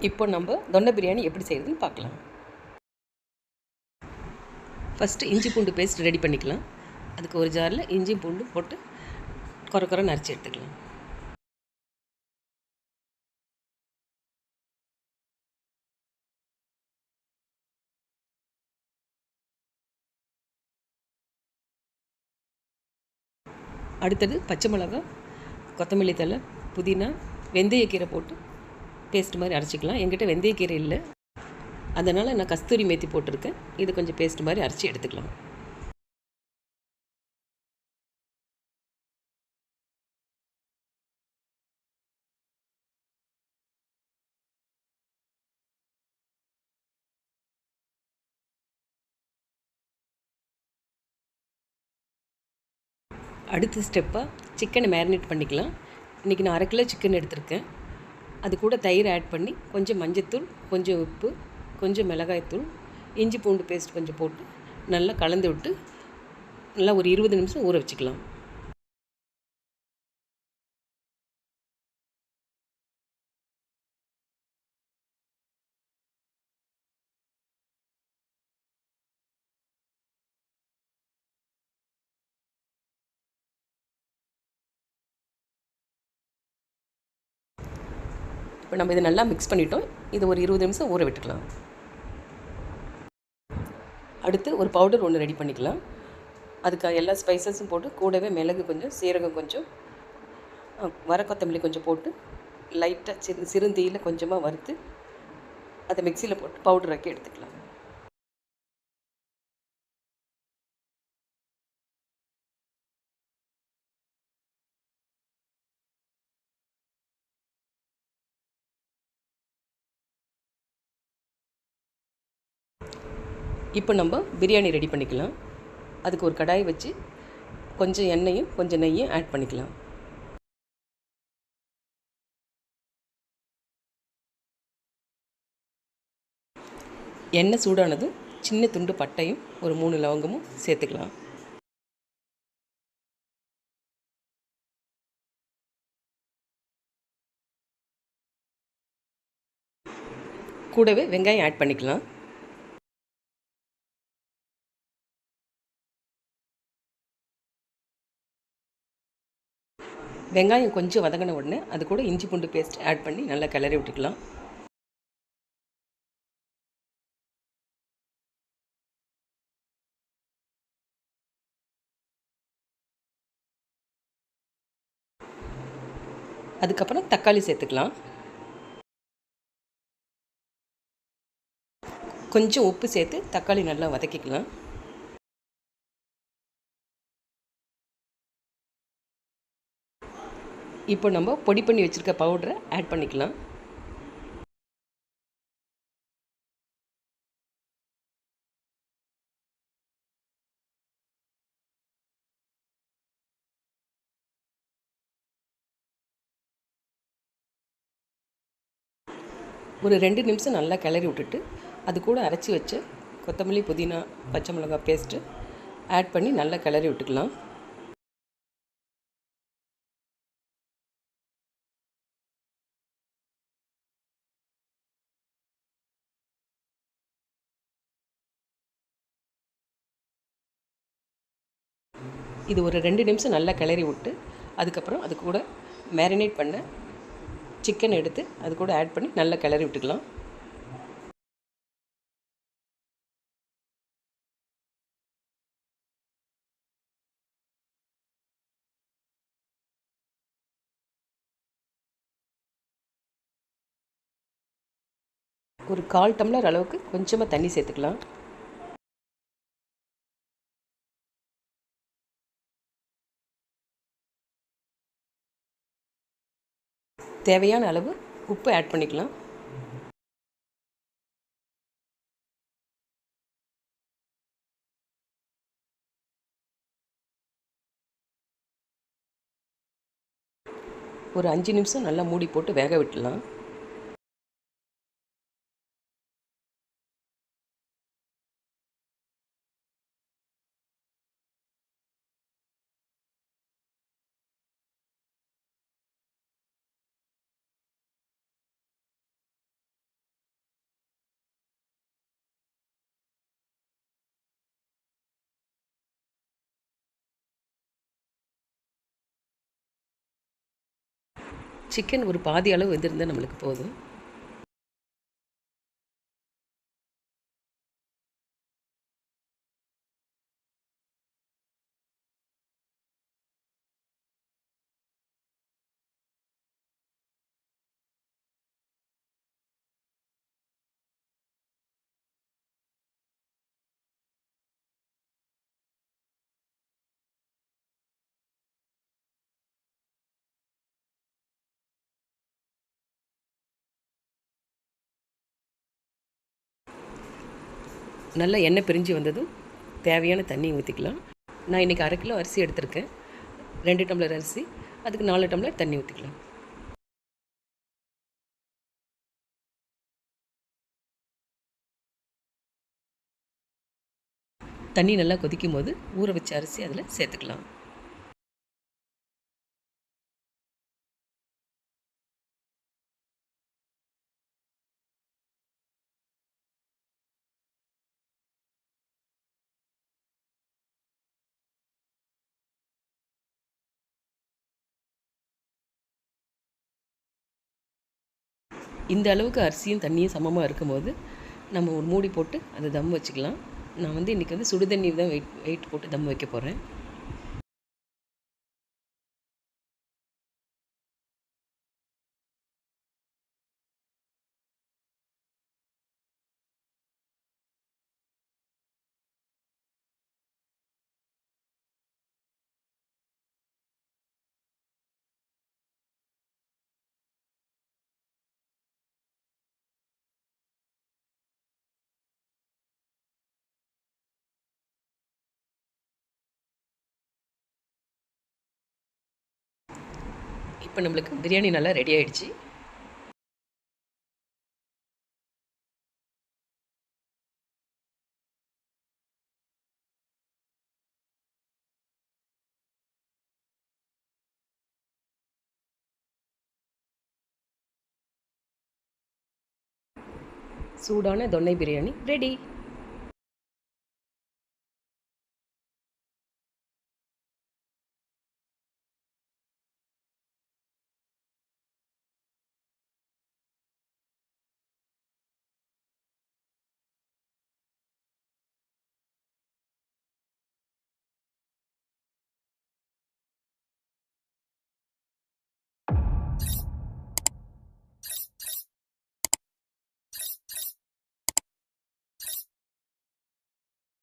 இப்போ நம்ம தொண்டை பிரியாணி எப்படி செய்கிறதுன்னு பார்க்கலாம். ஃபஸ்ட்டு இஞ்சி பூண்டு பேஸ்ட் ரெடி பண்ணிக்கலாம். அதுக்கு ஒரு ஜாரில் இஞ்சி பூண்டு போட்டு குறை குறைன்னு அரைச்சி எடுத்துக்கலாம். அடுத்தது பச்சை மிளகா, கொத்தமல்லி தழை, புதினா, வெந்தயக்கீரை போட்டு பேஸ்ட் மாதிரி அரைச்சிக்கலாம். என்கிட்ட வெந்தயக்கீரை இல்லை, அதனால் நான் கஸ்தூரி மேத்தி போட்டிருக்கேன். இது கொஞ்சம் பேஸ்ட் மாதிரி அரைச்சி எடுத்துக்கலாம். அடுத்த ஸ்டெப்பாக சிக்கனை மேரினேட் பண்ணிக்கலாம். இன்றைக்கி நான் 1/2 கிலோ சிக்கன் எடுத்திருக்கேன். அது கூட தயிர் ஆட் பண்ணி கொஞ்சம் மஞ்சத்தூள், கொஞ்சம் உப்பு, கொஞ்சம் மிளகாய்த்தூள், இஞ்சி பூண்டு பேஸ்ட் கொஞ்சம் போட்டு நல்லா கலந்து விட்டு நல்லா ஒரு 20 நிமிஷம் ஊற வச்சுக்கலாம். இப்போ நம்ம இதை நல்லா மிக்ஸ் பண்ணிட்டோம். இது ஒரு 20 நிமிஷம் ஊற விட்டுக்கலாம். அடுத்து ஒரு பவுடர் ஒன்று ரெடி பண்ணிக்கலாம். அதுக்கு எல்லா ஸ்பைசஸும் போட்டு கூடவே மிளகு கொஞ்சம், சீரகம் கொஞ்சம், வர கொத்தமல்லி கொஞ்சம் போட்டு லைட்டாக சிறுந்தீயில் கொஞ்சமாக வறுத்து அதை மிக்சியில் போட்டு பவுடராக்கி எடுத்துக்கலாம். இப்போ நம்ம பிரியாணி ரெடி பண்ணிக்கலாம். அதுக்கு ஒரு கடாய் வச்சு கொஞ்சம் எண்ணெயும் கொஞ்சம் நெய்யும் ஆட் பண்ணிக்கலாம். எண்ணெய் சூடானதும் சின்ன துண்டு பட்டையும் ஒரு 3 லவங்கமும் சேர்த்துக்கலாம். கூடவே வெங்காயம் ஆட் பண்ணிக்கலாம். வெங்காயம் கொஞ்சம் வதங்கின உடனே அது கூட இஞ்சி பூண்டு பேஸ்ட் ஆட் பண்ணி நல்லா கிளறி விட்டுக்கலாம். அதுக்கப்புறம் தக்காளி சேர்த்துக்கலாம். கொஞ்சம் உப்பு சேர்த்து தக்காளி நல்லா வதக்கிக்கலாம். இப்போ நம்ம பொடி பண்ணி வச்சுருக்க பவுடரை ஆட் பண்ணிக்கலாம். ஒரு 2 நிமிஷம் நல்லா கிளறி விட்டுட்டு அது கூட அரைச்சி வச்ச கொத்தமல்லி, புதினா, பச்சை மிளகாய் பேஸ்ட்டு ஆட் பண்ணி நல்லா கிளறி விட்டுக்கலாம். இது ஒரு 2 நிமிஷம் நல்லா கிளறி விட்டு அதுக்கப்புறம் அது கூட மேரினேட் பண்ண சிக்கன் எடுத்து அது கூட ஆட் பண்ணி நல்லா கிளறி விட்டுக்கலாம். ஒரு 1/4 டம்ளர் அளவுக்கு கொஞ்சமாக தண்ணி சேர்த்துக்கலாம். தேவையான அளவு உப்பு ஆட் பண்ணிக்கலாம். ஒரு 5 நிமிஷம் நல்லா மூடி போட்டு வேக விட்டுலாம். சிக்கன் ஒரு பாதி அளவு வெந்திருந்தால் நம்மளுக்கு போதும். நல்லா எண்ணெய் பிரிஞ்சு வந்ததும் தேவையான தண்ணி ஊற்றிக்கலாம். நான் இன்றைக்கி 1/2 கிலோ அரிசி எடுத்திருக்கேன். 2 டம்ளர் அரிசி, அதுக்கு 4 டம்ளர் தண்ணி ஊற்றிக்கலாம். தண்ணி நல்லா கொதிக்கும் போது ஊற வச்ச அரிசி அதில் சேர்த்துக்கலாம். இந்த அளவுக்கு அரிசியும் தண்ணியும் சமமாக இருக்கும்போது நம்ம ஒரு மூடி போட்டு அதை தம் வச்சுக்கலாம். நான் இன்றைக்கி சுடுதண்ணி தான் வெயிட் போட்டு தம் வைக்க போகிறேன். இப்போ நம்மளுக்கு பிரியாணி நல்லா ரெடி ஆகிடுச்சு. சூடான தொன்னை பிரியாணி ரெடி.